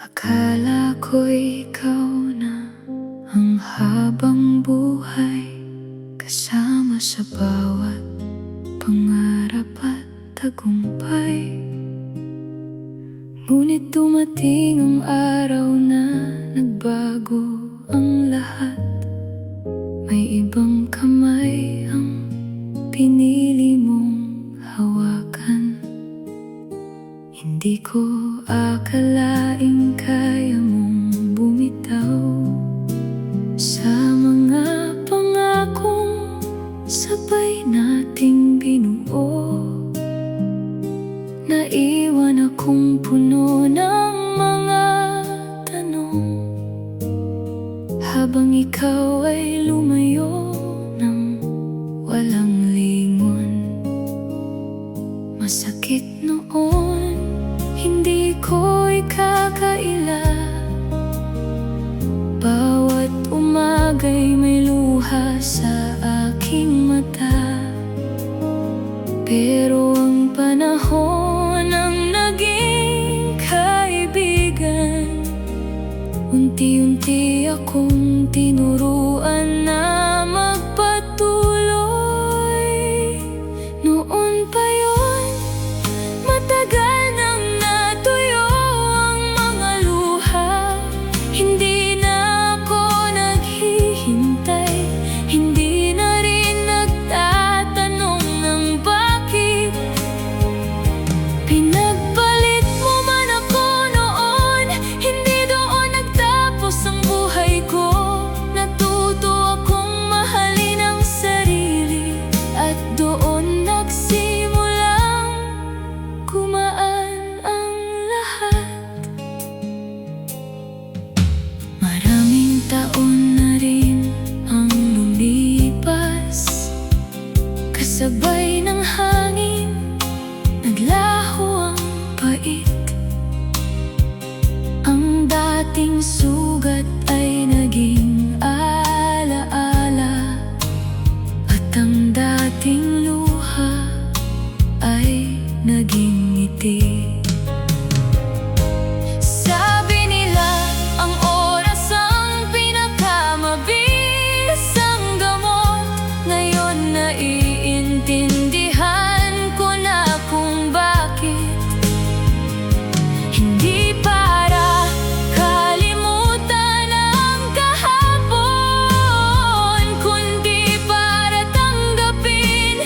Akala ko'y ikaw na ang habang buhay, kasama sa bawat pangarap at tagumpay. Ngunit dumating ang araw na nagbago ang lahat. May ibang kamay ang pinili mong hawakan. Hindi ko akalaing kaya mong bumitaw sa mga pangakong sabay nating binuo. Naiwan akong puno ng mga tanong, habang ikaw ay lumayo ng walang lingon. Masakit noon, hindi ko ikakaila. Bawat umaga'y may luha sa aking mata. Pero ang panahon ang naging kaibigan. Unti-unti akong tinuruan na magpatuloy. Noon pa yun, matagal nang natuyo ang mga luha. Hindi na ako naghihintay, hindi na rin nagtatanong ng bakit. Pinagpalit mo man ako noon, hindi doon nagtapos ang buhay ko. Natuto akong mahalin ang sarili, at doon nagsimulang gumaan ang lahat. Maraming taon na rin ang lumipas, kasabay ng hangin naglaho ang pait. Ang dating sugat ay naging alaala, at ang dating luha ay naging ngiti. Sabi nila ang oras ang pinakamabisang gamot. Ngayon naiintindihan ko na kung bakit. Hindi para kalimutan ang kahapon, kundi para tanggapin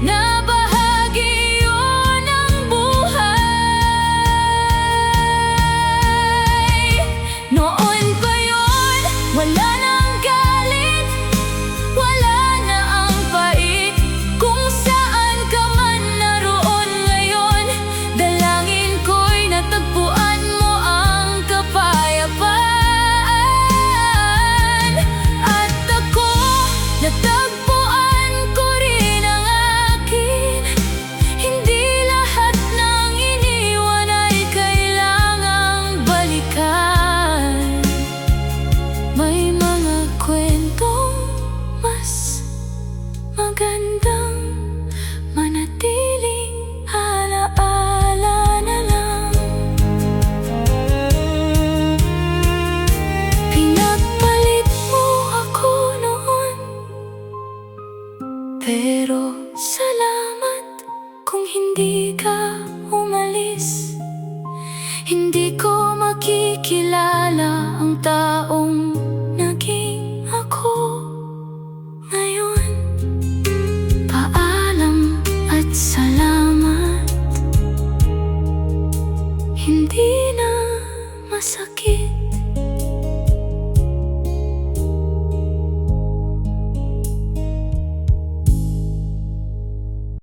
na bahagi yun ng buhay. Noon pa yun, wala nang galit, wala na ang pait. Kung saan ka man naroon ngayon, dalangin ko'y natagpuan mo ang kapayapaan. At ako, natagpuan ko rin ang akin. Hindi lahat ng iniwan ay kailangang balikan. May mga kwentong mas magandang manatiling alaala na lang. Pinagpalit mo ako noon, pero salamat kung hindi ka umalis. Hindi ko makikilala ang taong naging ako ngayon. Paalam at salamat. Hindi na masakit.